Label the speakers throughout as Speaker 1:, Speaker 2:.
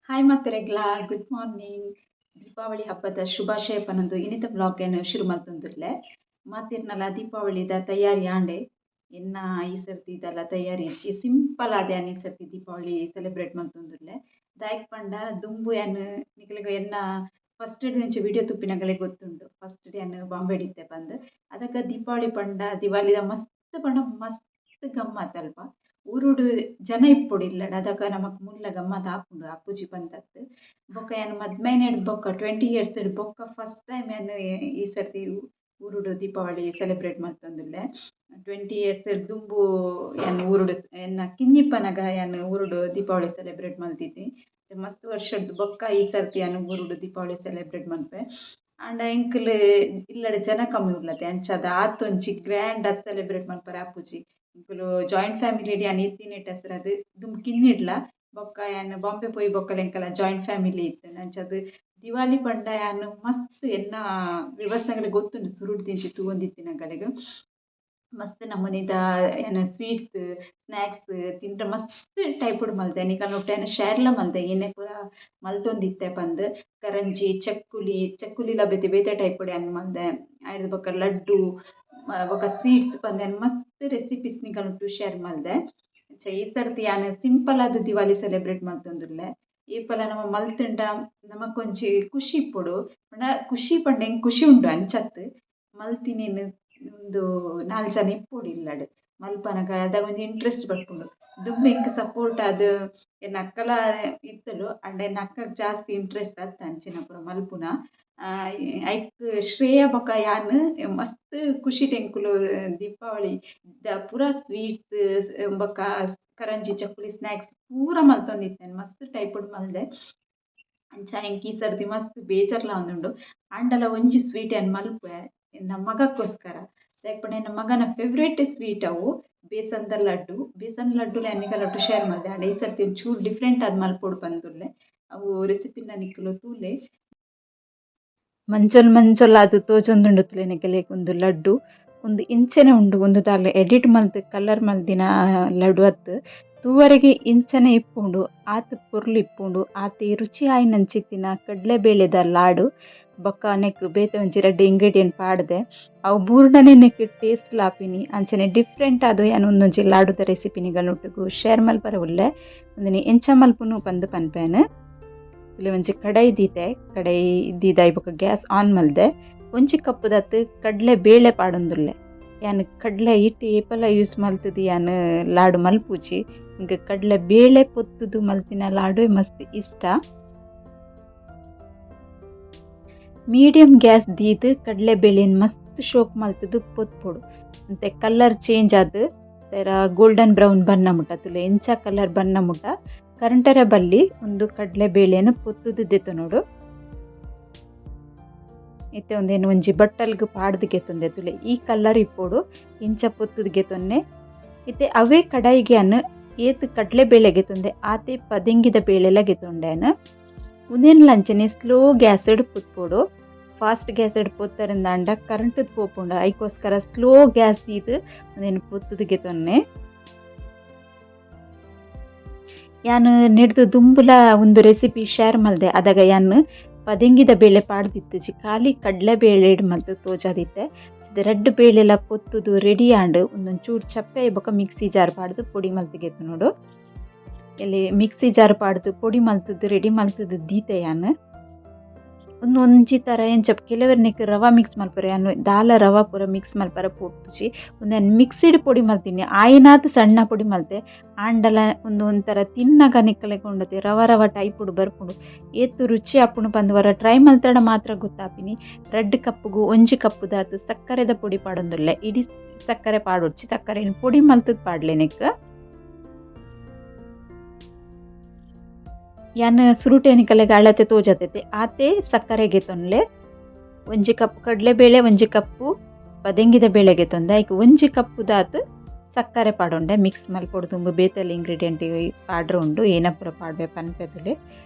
Speaker 1: Hi ಮತ್ತೆರೆಗ್ಲಾ good morning. Deepavali ಹಬ್ಬದ ಶುಭಾಶಯ ಪನೊಂದು ಇನ್ನಿತ ಬ್ಲಾಗ್ ಶುರು ಮಲ್ತೊಂದುಲ್ಲೆ. ಮಾತಿರ್ನಲ ದೀಪಾವಳಿದ ತಯಾರಿ ಆಂಡೆ ಎನ್ನ ಈ ಸರ್ತಿ ಇದೆಲ್ಲ ತಯಾರಿ ಇಜ್ಜಿ ಸಿಂಪಲ್ ಆದೆ ಈ ಸರ್ತಿ ದೀಪಾವಳಿ ಸೆಲೆಬ್ರೇಟ್ ಮಲ್ತೊಂದುಲ್ಲೆ. ದಾಯಕ್ ಪಂಡ ದುಂಬು ನಿಕಲ್ಗ ಎನ್ನ ಫಸ್ಟ್ ಡೇ ಅಂಚ ವಿಡಿಯೋ ತುಪ್ಪಿನಗಲೆ ಗೊತ್ತುಂಡು. ಫಸ್ಟ್ ಡೇ ಬಾಂಬೆ ಡಿತ್ತೆ ಬಂದು ಅದಕ್ಕೆ ದೀಪಾವಳಿ ಪಂಡ ದಿವಾಲಿದ ಮಸ್ತ್ ಪಂಡ ಮಸ್ತ್ ಗಮ್ಮತ್ ಅಲ್ಪ. ಊರುಡು ಜನ ಇಪ್ಪೊಡು ಇಲ್ಲಡ ಅದಕ್ಕೆ ನಮಕ್ ಮುಲ್ಲ ಗಮ್ಮತ್ ಆಪುಂಡು ಅಪ್ಪುಜಿ ಬಂದದ್ದು. ಬೊಕ್ಕ ಮದ್ಮೈನೆಡ್ ಬೊಕ್ಕ 20 years ಬೊಕ್ಕ ಫಸ್ಟ್ ಟೈಮ್ ಈ ಸರ್ತಿ ಊರುಡು ದೀಪಾವಳಿ ಸೆಲೆಬ್ರೇಟ್ ಮಲ್ತೊಂದುಲ್ಲೆ. 20 years ದುಂಬು ಊರುಡು ಎನ್ನ ಕಿಂಜಿಪ್ಪನಗ ಊರುಡು ದೀಪಾವಳಿ ಸೆಲೆಬ್ರೇಟ್ ಮಲ್ತಿದ್ದೆ. ಮಸ್ತ್ ವರ್ಷದ್ದು ಬೊಕ್ಕ ಈ ಸರ್ತಿ ಊರುಡು ದೀಪಾವಳಿ ಸೆಲೆಬ್ರೇಟ್ ಮಲ್ಪೆ. ಆಂಡ ಎಂಕುಲು ಇಲ್ಲಡೆ ಜನ ಕಮ್ಮಿ ಉಳ್ಳತೆ ಅಂಚಾದ ಆತೊಂಜಿ ಗ್ರ್ಯಾಂಡ್ ಆದ್ ಸೆಲೆಬ್ರೇಟ್ ಮಲ್ಪರೆ ಆಪುಜಿ. ಎಂಕುಲು ಜಾಯಿಂಟ್ ಫ್ಯಾಮಿಲಿ ಇತ್ತಿನೆಟ್ ಹೆಸರದು ದುಂಬು ಕಿನ್ನಿಡ್ಲ ಬೊಕ್ಕ ಬಾಂಬೆ ಪೋಯಿ ಬೊಕ್ಕಲ ಎಂಕಲ ಜಾಯಿಂಟ್ ಫ್ಯಾಮಿಲಿ ಇತ್ತು ಅಂಚಾದ್ ದಿವಾಲಿ ಪಂಡ ಮಸ್ತ್ ಎನ್ನ ವ್ಯವಸ್ಥೆಗಳು ಗೊತ್ತುಂಡು ಸುರುಡು ದಿಂಚಿ ತೂವೊಂದಿತ್ತಿನಗಳಿಗ್ ಮಸ್ತ್ ನಮೂನಿದ ಸ್ವೀಟ್ಸ್ ಸ್ನ್ಯಾಕ್ಸ್ ತಿಂಡ್ರೆ ಮಸ್ತ್ ಟೈಪುಡು ಮಲ್ದೆ ನಿಕಲ್ನ ಒಟ್ಟು ಶೇರ್ಲ ಮಲ್ದೆ ಏನೇ ಪೂರ ಮಲ್ತೊಂದಿತ್ತೆ ಪಂದ್ ಕರಂಜಿ ಚಕ್ಕುಲಿಲ ಬೇತೆ ಬೇತೆ ಟೈಪುಡು ಮಲ್ದೆ. ಆಯ್ದು ಬೊಕ್ಕ ಲಡ್ಡು ಬೊಕ್ಕ ಸ್ವೀಟ್ಸ್ ಪಂದ್ ಮಸ್ತ್ ರೆಸಿಪೀಸ್ ನಿಕಲ್ನ ಶೇರ್ ಮಲ್ದೆ. ಈ ಸರ್ತಿ ಸಿಂಪಲ್ ಆದ್ ದಿವಾಲಿ ಸೆಲೆಬ್ರೇಟ್ ಮಲ್ತೊಂದುಲ್ಲೆ. ಏಪಲ ನಮ ಮಲ್ತುಂಡ ನಮಕೊಂಜಿ ಖುಷಿ ಇಪ್ಪೊಡು ಖುಷಿ ಪಂಡ ಎಂಕ್ ಖುಷಿ ಉಂಡು ಅಂಚತ್ ಮಲ್ತಿನೇನು ಒಂದು 4 ಜನ ಇಪ್ಪೊಡು ಇಲ್ಲಡ್ ಮಲ್ಪನಗ ಅದಾಗ ಒಂಜಿ ಇಂಟ್ರೆಸ್ಟ್ ಬರ್ಪುಂಡು. ದುಂಬು ಎಂಕ್ ಸಪೋರ್ಟ್ ಆದ್ ಎನ್ನ ಅಕ್ಕಲ ಇತ್ತುಂಡು ಅಂಡ ಎನ್ನ ಅಕ್ಕಗ್ ಜಾಸ್ತಿ ಇಂಟ್ರೆಸ್ಟ್ ಅತ್ತ ಅಂಚಿನ ಪೂರ ಮಲ್ಪುನ. ಐಕ್ ಶ್ರೇಯ ಬೊಕ ಮಸ್ತ್ ಖುಷಿಟ್ ಎಂಕುಲು ದೀಪಾವಳಿ ಪೂರ ಸ್ವೀಟ್ಸ್ ಬೊಕ ಕರಂಜಿ ಚಕ್ಕುಲಿ ಸ್ನ್ಯಾಕ್ಸ್ ಪೂರ ಮಲ್ತೊಂದಿತ್ತೆನೆ ಮಸ್ತ್ ಟೈಪುಡು ಮಲ್ದೆ. ಅಂಚ ಎಂಕ್ ಈ ಸರ್ತಿ ಮಸ್ತ್ ಬೇಜಾರ್ಲ ಆವೊಂದುಂಡು. ಆಂಡಲ ಒಂಜಿ ಸ್ವೀಟ್ ಮಲ್ಪೆ ಎನ್ನ ಮಗಕ್ಕೋಸ್ಕರ. ದಾಯೆಗ್ ಎನ್ನ ಮಗನ ಫೇವ್ರೇಟ್ ಸ್ವೀಟ್ ಅವು ಬೇಸನ್ದ ಲಡ್ಡು. ಬೇಸನ್ ಲಡ್ಡುಲ ನಿಕಲ್ನ ಒಟ್ಟು ಶೇರ್ ಮಲ್ದೆ. ಆಂಡ ಈ ಸರ್ತಿ ಒಂಚೂರು ಡಿಫ್ರೆಂಟ್ ಆದ್ ಮಲ್ಪೊಡು ಪಂದುಲ್ಲೆ. ಅವು ರೆಸಿಪಿನ ನಿಕುಲು ತೂಲೆ ಮಂಜೊಲ್ ಮಂಜೊಲ್ ಆದ್ ತೋಜೊಂದುಂಡು ತುಲೆ ನಿಕಲೆಗ್ ಒಂದು ಲಡ್ಡು ಒಂದು ಇಂಚನೆ ಉಂಡು ಒಂದು ದಾಲ ಎಡಿಟ್ ಮಲ್ತ್ ಕಲರ್ ಮಲ್ದಿನ ಲಡ್ಡು ಅತ್ತು ತೂವರೆಗೆ ಇಂಚನೆ ಇಪ್ಪುಂಡು ಆತ್ ಪೊರ್ಲು ಇಪ್ಪುಂಡು ಆತ್ ರುಚಿ ಆಯ್ನಂಚಿತ್ತಿನ ಕಡ್ಲೆಬೇಳೆದ ಲಾಡು ಬೊಕ್ಕ ನೆಕ್ ಬೇತೆ ಒಂಜಿ ರಡ್ಡ್ ಇಂಗ್ರೀಡಿಯೆಂಟ್ ಪಾಡ್ದೆ ಅವು ಬೂರ್ಡನೆ ನೆಕ್ ಟೇಸ್ಟ್ ಲಾಪಿನಿ ಅಂಚನೆ ಡಿಫ್ರೆಂಟ್ ಆದ್ ಒಂದೊಂಜಿ ಲಾಡುದ ರೆಸಿಪಿ ನಿಗನೊಟ್ಟುಗು ಶೇರ್ ಮಲ್ಪರೆ ಉಲ್ಲೆ ಒಂದಿನ ಎಂಚ ಮಲ್ಪುನು ಪಂದ್ ಪನ್ಪೇನು. ಇಲ್ಲಿ ಒಂಜಿ ಕಡಾಯಿ ದೀತೆ ಕಡಾಯಿ ದೀದಾಯಿ ಬೊಕ ಗ್ಯಾಸ್ ಆನ್ ಮಲ್ದೆ ಒಂಜಿ ಕಪ್ಪುದತ್ ಕಡ್ಲೆ ಬೇಳೆ ಪಾಡೊಂದುಲ್ಲೆ. ಕಡ್ಲೆ ಹಿಟ್ಟು ಏಪಲ ಯೂಸ್ ಮಲ್ತುದು ಲಾಡು ಮಲ್ಪುಜಿ ಇಂಕ ಕಡ್ಲೆ ಬೇಳೆ ಪೊತ್ತುದು ಮಲ್ತಿನ ಲಾಡು ಮಸ್ತ್ ಇಷ್ಟ. ಮೀಡಿಯಂ ಗ್ಯಾಸ್ ದೀದ್ ಕಡ್ಲೆ ಬೇಳೆನ್ ಮಸ್ತ್ ಶೋಕ್ ಮಲ್ತುದು ಪೊತ್ಪೊಡು ಅಂತೆ ಕಲರ್ ಚೇಂಜ್ ಆದ್ ಗೋಲ್ಡನ್ ಬ್ರೌನ್ ಬನ್ನ ಮುಟ ತುಲೆ ಎಂಚ ಕಲರ್ ಬನ್ನ ಮುಟ ಕರೆಂಟರ ಬಲ್ಲಿ ಒಂದು ಕಡ್ಲೆ ಬೇಳೆನ ಪೊತ್ತುದು ದೆತು ನೋಡು. ಇತ್ತೆ ಒಂದೇನು ಒಂಜಿ ಬಟ್ಟಲ್ಗ್ ಪಾಡ್ದು ಗೆತೊಂದೆ ತುಲೆ ಈ ಕಲರ್ ಇಪ್ಪೋಡು ಇಂಚ ಪೊತ್ತುದು ಗೆತೊನ್ನೆ. ಇತ್ತೆ ಅವೇ ಕಡಾಯಿಗೆ ಏತ್ ಕಡ್ಲೆ ಬೇಳೆ ಗೆತೊಂದೆ ಆತೆ ಪದೆಂಗಿದ ಬೇಳೆಲ ಗೆತೊಂಡೆನ ಉಂದೇನು ಲಂಚನೆ ಸ್ಲೋ ಗ್ಯಾಸ್ ಇಡ್ ಪುತ್ಪೋಡು. ಫಾಸ್ಟ್ ಗ್ಯಾಸ್ ಇಡ್ ಪೊತ್ತರಿಂದ ಅಂಡ ಕರೆಂಟದ್ ಪೋಪುಂಡ ಐಕೋಸ್ಕರ ಸ್ಲೋ ಗ್ಯಾಸ್ ದೀದ್ ಒಂದೇನು ಪೊತ್ತುದು ಗೆತೊನ್ನೆ. ನೆಡ್ದು ದುಂಬುಲ ಒಂದು ರೆಸಿಪಿ ಶೇರ್ ಮಲ್ದೆ ಅದಾಗ ಪದೆಂಗಿದ ಬೇಳೆ ಪಾಡ್ದಿತ್ತುಜಿ ಖಾಲಿ ಕಡ್ಲೆ ಬೇಳೆ ಮಲ್ತು ತೋಜಾದಿತ್ತೆ. ರೆಡ್ ಬೇಳೆಲ ಪೊತ್ತುದು ರೆಡಿ ಆಂಡ್ ಒಂದೊಂಚೂರು ಚಪ್ಪೆ ಬೊಕ ಮಿಕ್ಸಿ ಜಾರ್ ಪಾಡ್ದು ಪೊಡಿ ಮಲ್ತಿಗೆತ್ತು ನೋಡು. ಎಲ್ಲಿ ಮಿಕ್ಸಿ ಜಾರ್ ಪಾಡ್ದು ಪೊಡಿ ಮಲ್ತುದು ರೆಡಿ ಮಲ್ತುದು ದೀತೆ ಒಂಜಿ ಥರ ಎಂಚ ಕೆಲವರ್ನೆಕ್ ರವಾ ಮಿಕ್ಸ್ ಮಲ್ಪರೆ ದಾಲ ರವಾ ಪೂರ ಮಿಕ್ಸ್ ಮಲ್ಪರ ಪೊಟ್ಟುಜಿ ಮಿಕ್ಸಿಡ್ ಪೊಡಿ ಮಲ್ತೀನಿ ಆಯ್ನಾತ್ ಸಣ್ಣ ಪೊಡಿ ಮಲ್ತೆ ಆಂಡಲ ಒಂಥರ ತಿನ್ನಗ ನಿಕ್ಕಲೆಗೊಂಡತೆ ರವ ಟೈಪುಡು ಬರ್ಪುಂಡು ಏತು ರುಚಿ ಆಪುಂಡು ಪಂದುವರ ಟ್ರೈ ಮಲ್ತಡ ಮಾತ್ರ ಗೊತ್ತಾಪಿನಿ. 2 ಕಪ್ಪುಗು 1 ಕಪ್ಪುದಾತ್ ಸಕ್ಕರೆದ ಪೊಡಿ ಪಾಡೊಂದುಲ್ಲೆ ಇಡೀ ಸಕ್ಕರೆ ಪಾಡೊಡ್ಚಿ ಸಕ್ಕರೆ ಪೊಡಿ ಮಲ್ತದ್ ಪಾಡ್ಲೆ ನೆಕ್ ಸುರುಟೆ ನಿಕಲೆಗೆ ಅಳತೆ ತೋಜತೈತೆ ಆತೆ ಸಕ್ಕರೆ ಗೆತೊನ್ಲೆ 1 ಕಪ್ ಕಡ್ಲೆ ಬೇಳೆ 1 ಕಪ್ಪು ಪದೆಂಗಿದ ಬೇಳೆ ಗೆತೊಂದೆ ಐಕ್ 1 ಕಪ್ಪುದಾತ್ ಸಕ್ಕರೆ ಪಾಡೊಂಡೆ ಮಿಕ್ಸ್ ಮಲ್ಪೊಡು ತುಂಬು ಬೇತೆಲ್ಲ ಇಂಗ್ರೀಡಿಯೆಂಟ್ ಪಾಡ್ರೆ ಉಂಡು ಏನ ಪೂರ ಪಾಡ್ಬೆ ಪನ್ಪೆದುಲೆ.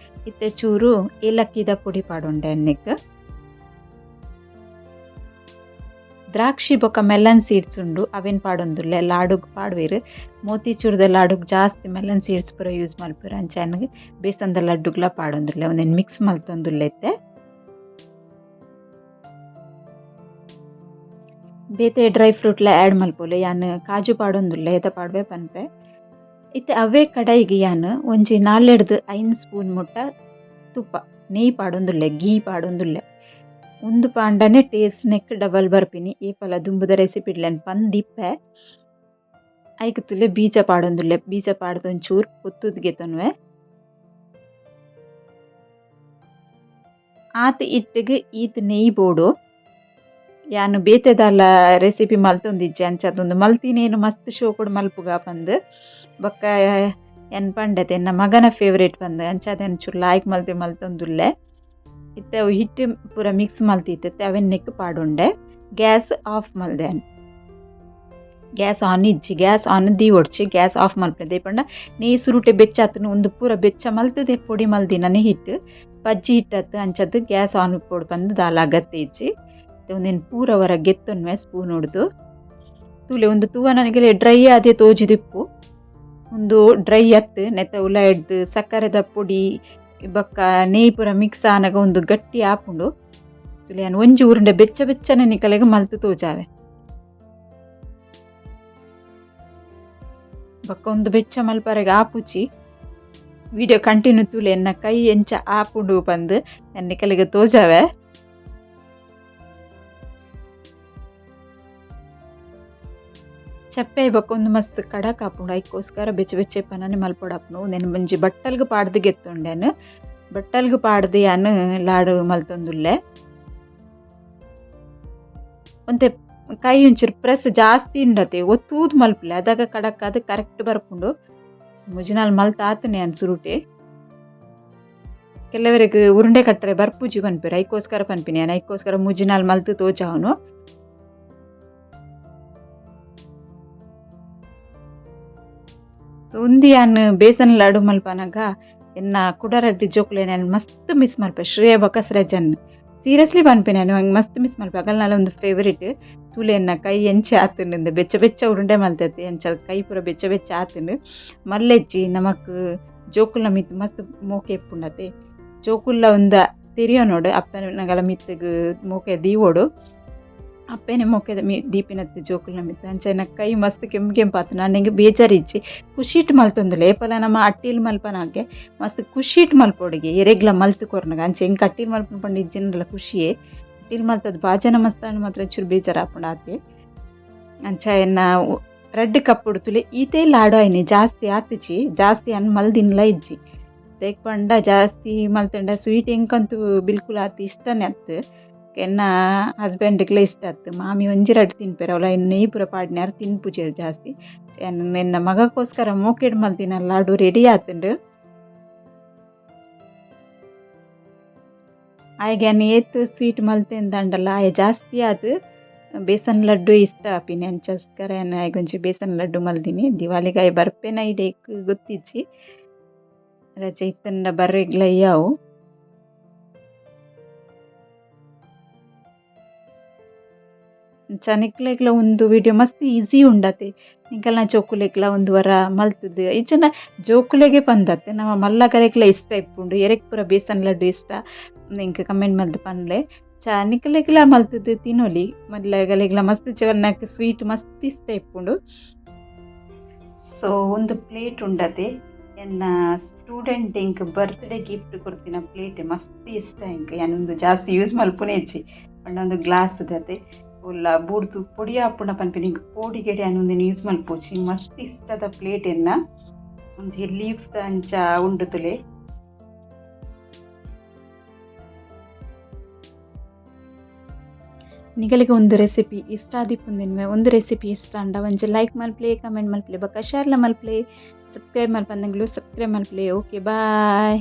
Speaker 1: ಇತ್ತೆ ಚೂರು ಏಲಕ್ಕಿದ ಪೊಡಿ ಪಾಡೊಂಡೆ ಅನ್ನೆಕ್ ದ್ರಾಕ್ಷಿ ಬೊಕ್ಕ ಮೆಲನ್ ಸೀಡ್ಸ್ ಉಂಡು ಅವೇನು ಪಾಡೊಂದುಲ್ಲೆ ಲಾಡುಗ್ ಪಾಡ್ವೆರ್ ಮೋತಿಚೂರ್ದ ಲಾಡುಗ್ ಜಾಸ್ತಿ ಮೆಲನ್ ಸೀಡ್ಸ್ ಪೂರ ಯೂಸ್ ಮಲ್ಪುವೆರ್ ಅಂಚಾನಗ್ ಬೇಸನ್ದ ಲಡ್ಡುಗ್ಲ ಪಾಡೊಂದುಲ್ಲೆ ಒಂದೆನ್ ಮಿಕ್ಸ್ ಮಲ್ತೊಂದುಲ್ಲೆತ್ತೆ. ಬೇತೆ ಡ್ರೈ ಫ್ರೂಟ್ಲ ಆ್ಯಡ್ ಮಲ್ಪೊಲಿ ಯಾನ್ ಕಾಜು ಪಾಡೊಂದುಲ್ಲೆ ಏತ ಪಾಡ್ವೆ ಪನ್ಪೆ. ಇತ್ತೆ ಅವೇ ಕಡಾಯಿಗೆ ಯಾನ್ ಒಂಜಿ 4-5 ಸ್ಪೂನ್ ಮುಟ್ಟ ತುಪ್ಪ ನೆಯ್ಯಿ ಪಾಡೊಂದುಲ್ಲೆ ಗೀ ಪಾಡೊಂದುಲ್ಲೆ ಉಂದು ಪಾಂಡನೆ ಟೇಸ್ಟ್ ನೆಕ್ ಡಬಲ್ ಬರ್ಪಿನಿ ಏಪಲ ದುಂಬುದ ರೆಸಿಪಿಡ್ಲೆನ್ ಪಂದಿಪ್ಪೆ ಐಕ್ ತುಲೆ ಬೀಜ ಪಾಡೊಂದುಲ್ಲೆ ಬೀಜ ಪಾಡ್ದೊಂಚೂರ್ ಪೊತ್ತುದ್ ಗೆತೊನ್ವೆ ಆತ್ ಇಟ್ಟಿಗ್ ಈತ್ ನೆಯ್ಯಿ ಬೋಡು ಯಾನ್ ಬೇತೆದಾಲ ರೆಸಿಪಿ ಮಲ್ತೊಂದಿಜ್ಜೆ ಅಂಚಾದೊಂದು ಮಲ್ತಿನೇನು ಮಸ್ತ್ ಶೋಕುಡು ಮಲ್ಪುಗ ಪಂದ್ ಬೊಕ್ಕ ಎನ್ ಪಂಡತೆ ಎನ್ನ ಮಗನ ಫೇವ್ರೇಟ್ ಪಂದ್ ಅಂಚಾದ ಚೂರು ಲಾಯ್ಕ್ ಮಲ್ತೆ ಮಲ್ತೊಂದುಲ್ಲೆ ಇತ್ತೆ ಅವು ಹಿಟ್ಟು ಪೂರ ಮಿಕ್ಸ್ ಮಲ್ತಿತ್ತೆ ಅವೆನ್ನೆಕ್ ಪಾಡುಂಡೆ ಗ್ಯಾಸ್ ಆಫ್ ಮಲ್ದೆ ಗ್ಯಾಸ್ ಆನ್ ಇಜ್ಜಿ ಗ್ಯಾಸ್ ಆನ್ ದಿ ಒಡ್ಚಿ ಗ್ಯಾಸ್ ಆಫ್ ಮಲ್ಪೆ ಪಂಡ ನೀ ಸುರುಟೆ ಬೆಚ್ಚಾತನು ಒಂದು ಪೂರ ಬೆಚ್ಚ ಮಲ್ತದೆ ಪೊಡಿ ಮಲ್ದಿನನೆ ಹಿಟ್ಟು ಪಜ್ಜಿ ಹಿಟ್ಟತ್ತು ಅಂಚದ್ದು ಗ್ಯಾಸ್ ಆನ್ ಪೋಡು ಬಂದು ದಾಲ ಅಗತ್ತೆ ಇಜ್ಜಿ ಒಂದೇನು ಪೂರ ಹೊರ ಗೆತ್ತೊನ್ವೆ ಸ್ಪೂನ್ ಹೊಡ್ದು ತೂಲೆ ಒಂದು ತೂವ ನನಗೆ ಡ್ರೈ ಆದೇ ತೋಜಿದಿಪ್ಪು ಒಂದು ಡ್ರೈ ಅತ್ತು ನೆತ್ತ ಉಲ ಎಡ್ದು ಸಕ್ಕರೆದ ಪೊಡಿ ಬೊಕ್ಕ ನೆಯ್ಯಿ ಪೂರ ಮಿಕ್ಸ್ ಆನಾಗ ಒಂದು ಗಟ್ಟಿ ಆಪುಂಡು ತುಲೆ ನಾನು ಒಂಜಿ ಉರುಂಡೆ ಬೆಚ್ಚ ಬೆಚ್ಚನೆ ನಿಕಲೆಗೆ ಮಲ್ತು ತೋಜಾವೆ ಬೊಕ್ಕ ಒಂದು ಬೆಚ್ಚ ಮಲ್ಪರೆಗೆ ಆಪುಚಿ ವಿಡಿಯೋ ಕಂಟಿನ್ಯೂ ತುಲೆ ಎನ್ನ ಕೈ ಎಂಚ ಆಪುಂಡು ಬಂದು ನನ್ನ ನಿಕಲೆಗೆ ತೋಜಾವೆ ಚಪ್ಪೆ ಬೊಕ್ಕ ಒಂದು ಮಸ್ತ್ ಕಡಕ್ ಆಪುಂಡು ಐಕೋಸ್ಕರ ಬೆಚ್ಚ ಬೆಚ್ಚೆ ಪನನೆ ಮಲ್ಪೊಡಾಪುಂಡು ನೆನು ಒಂಜಿ ಬಟ್ಟಲ್ಗ್ ಪಾಡ್ದು ಗೆತ್ತೊಂಡೆನು ಬಟ್ಟಲ್ಗ್ ಪಾಡ್ದು ಯಾನ್ ಲಾಡು ಮಲ್ತೊಂದುಲ್ಲೆ ಒಂತೆ ಕೈ ಒಂಚೂರು ಪ್ರೆಸ್ ಜಾಸ್ತಿ ಉಂಡತೆ ಒತ್ತೂದ್ ಮಲ್ಪಲೆ ಅದಾಗ ಕಡಕ್ ಅದು ಕರೆಕ್ಟ್ ಬರ್ಪುಂಡು ಮುಜಿನಾಲ್ ಮಲ್ತ ಆತನೆ ಅನ್ ಸುರುಟೆ ಕೆಲವರಿಗೆ ಉರುಂಡೆ ಕಟ್ಟರೆ ಬರ್ಪುಜಿ ಪನ್ಪೆರ್ ಐಕೋಸ್ಕರ ಪನ್ಪಿನಿ ನಾನು ಐಕೋಸ್ಕರ ಮುಜಿನಾಲ್ ಮಲ್ತು ತೋಜಾವನು ಉಂದಿ ಯಾನ್ ಬೇಸನ್ ಲಾಡು ಮಲ್ಪನಾಗ ಎನ್ನ ಕುಡರಡ್ಡಿ ಜೋಕ್ಲೆ ನಾನು ಮಸ್ತ್ ಮಿಸ್ ಮಲ್ಪೆ ಶ್ರೇಯ ಬೊಕ್ಕ ಸೃಜನ್ ಸೀರಿಯಸ್ಲಿ ಪನ್ಪೆ ನಾನು ಹಂಗೆ ಮಸ್ತ್ ಮಿಸ್ ಮಲ್ಪೆ ಅಗಲ್ನಾಲ ಒಂದು ಫೇವ್ರೇಟ್ ತೂಲೆ ಎನ್ನ ಕೈ ಎಂಚೆ ಆತುಂಡು ಬೆಚ್ಚ ಬೆಚ್ಚ ಉರುಂಡೆ ಮಲ್ತೈತಿ ಎಂಚ ಕೈ ಪೂರ ಬೆಚ್ಚ ಬೆಚ್ಚ ಆತುಂಡು ಮಲ್ಲೆಜ್ಜಿ ನಮಕ್ ಜೋಕುಲ್ನ ಮಿತ್ ಮಸ್ತ್ ಮೋಕೆ ಎಪ್ಪುಂಡತೆ ಜೋಕುಲ್ಲ ಒಂದ ತೆರಿಯೋನೋಡು ಅಪ್ಪನಗಲ ಮಿತ್ತಗ್ ಮೋಕೆ ದೀವೋಡು ಅಪ್ಪೇನೆ ಮೊಕ್ಕೆದ ದೀಪಿನತ್ತು ಜೋಕುಲ್ನ ಮಿತ್ತು ಅಂಚೆನ ಕೈ ಮಸ್ತ್ ಕೆಂಪಾತು ನನಗೆ ಬೇಜಾರಿಜ್ಜಿ ಖುಷಿಟ್ ಮಲ್ತೊಂದುಲ್ಲೆ ಏಪಲ ನಮ್ಮ ಅಟ್ಟಿಲ್ ಮಲ್ಪನಾಗೆ ಮಸ್ತ್ ಖುಷಿಟ್ ಮಲ್ಪೊಡಿಗೆ ಎರೆಗ್ಲ ಮಲ್ತು ಕೊರ್ನಗ ಅಂಚೆ ಹೆಂಗೆ ಅಟ್ಟಿಲ್ ಮಲ್ಪನ ಪಂಡು ಇಜ್ಜಿನಲ್ಲ ಖುಷಿಯೇ ಅಟ್ಟಿಲ್ ಮಲ್ತದ ಬಾಜನ ಮಸ್ತಾನು ಮಾತ್ರ ಚೂರು ಬೇಜಾರು ಆಪುಂಡು ಆತೆ ಅಂಚ ಎನ್ನ ರೆಡ್ ಕಪ್ಪುಡು ತುಲೆ ಈತೆ ಲಾಡು ಆಯ್ನಿ ಜಾಸ್ತಿ ಆತಿಚಿ ಜಾಸ್ತಿ ಅನ್ ಮಲ್ದಿನ್ಲ ಇಜ್ಜಿ ತೆಕ್ಪಂಡ ಜಾಸ್ತಿ ಮಲ್ತಂಡ ಸ್ವೀಟ್ ಹೆಂಗಂತೂ ಬಿಲ್ಕುಲ್ ಆತಿ ಇಷ್ಟನೇ ಅತ್ತು ಎನ್ನ ಹಸ್ಬೆಂಡ್ಗೆಲ್ಲ ಇಷ್ಟ ಆಯ್ತು ಮಾಮಿ ಒಂಜಿ ರಡ್ಡು ತಿನ್ಪೇರು ಅವಳ ನೆಯ್ಯಿ ಪೂರ ಪಾಡ್ನ್ಯಾರು ತಿನ್ಪುಜೇರು ಜಾಸ್ತಿ ಎನ್ನ ಮಗಕ್ಕೋಸ್ಕರ ಮೋಕೆಡ್ ಮಲ್ತಿನ ಲಾಡು ರೆಡಿ ಆತುಂಡು ಆಯ್ಗೆ ಏತ್ ಸ್ವೀಟ್ ಮಲ್ತೆಂದಂಡಲ್ಲ ಆಯ ಜಾಸ್ತಿ ಆದ್ ಬೇಸನ್ ಲಡ್ಡು ಇಷ್ಟ ಆಪಿನಿ ಅಂಚಸ್ಕರ ಆಯ್ಗೊಂಚಿ ಬೇಸನ್ ಲಡ್ಡು ಮಲ್ದಿನಿ ದಿವಾಲಿಗಾಯ ಬರ್ಪೇನ ಇಡೇಕ್ ಗೊತ್ತಿಜ್ಜಿ ರಜೆ ಇತ್ತಂಡ ಬರ್ರೆಗ್ಲ ಯಾವು ನಿಕ್ಲೆಗ್ಲ ಒಂದು ವಿಡಿಯೋ ಮಸ್ತ್ ಈಸಿ ಉಂಡತೆ ನಿಂಕಲ್ನ ಜೋಕುಲೆಗ್ಲ ಒಂದು ವರ ಮಲ್ತದ್ದು ಇಜ್ಜನ ಜೋಕುಲೆಗೆ ಬಂದತ್ತೆ ನಮ್ಮ ಮಲ್ಲಗಲೆಗ್ಲ ಇಷ್ಟ ಇಪ್ಪುಂಡು ಎರೆಕ್ ಪೂರ ಬೇಸನ್ ಲಡ್ಡು ಇಷ್ಟ ನಿಂಗೆ ಕಮೆಂಟ್ ಮಲ್ದು ಪನ್ಲೆ ನಿಕಲೆಗ್ಲ ಮಲ್ತದ್ದು ತಿನ್ನೋಲಿ ಮಲ್ಲಗಲೆಗ್ಲ ಮಸ್ತ್ ಚವನ್ನಕ್ಕೆ ಸ್ವೀಟ್ ಮಸ್ತ್ ಇಷ್ಟ ಇಪ್ಪುಂಡು ಸೊ ಒಂದು ಪ್ಲೇಟ್ ಉಂಡತೆ ಎನ್ನ ಸ್ಟೂಡೆಂಟ್ ಇಂಕ್ ಬರ್ತ್ಡೇ ಗಿಫ್ಟ್ ಕೊಡ್ತಿನ ಪ್ಲೇಟ್ ಮಸ್ತ್ ಇಷ್ಟ ಇಂಕ್ ಯಾನೊಂದು ಜಾಸ್ತಿ ಯೂಸ್ ಮಲ್ಪುನೆ ಇಜ್ಜಿ ಪಂಡೊಂದು ಗ್ಲಾಸ್ ದತೆ ಉಲ್ಲ ಬೂಡ್ದು ಪೊಡಿ ಆಪುನ ಪನ್ಪೆ ನಿಂಗೆ ಪೋಡಿ ಗೆಡೆ ಅನ್ನೊಂದಿನ ಯೂಸ್ ಮಲ್ಪೋಚಿ ಮಸ್ತ್ ಇಷ್ಟದ ಪ್ಲೇಟ್ ಎನ್ನ ಒಂಜಿ ಲೀಫ್ ಅಂಚ ಉಂಡು ತುಲೆ ನಿಗಲಿಗೆ ಒಂದು ರೆಸಿಪಿ ಇಷ್ಟ ಆದಿಪ್ಪುಂದಿನ್ವೆ ಒಂದು ರೆಸಿಪಿ ಇಷ್ಟ ಅಂಡ ಒಂಜಿ ಲೈಕ್ ಮಲ್ಪ್ಲೆ ಕಮೆಂಟ್ ಮಲ್ಪ್ಲೆ ಬೊಕ್ಕ ಶೇರ್ಲ ಮಲ್ಪ್ಲೆ ಸಬ್ಸ್ಕ್ರೈಬ್ ಮಲ್ಪಂದಂಗ್ಲು ಸಬ್ಸ್ಕ್ರೈಬ್ ಮಲ್ಪ್ಲೆ ಓಕೆ ಬಾಯ್.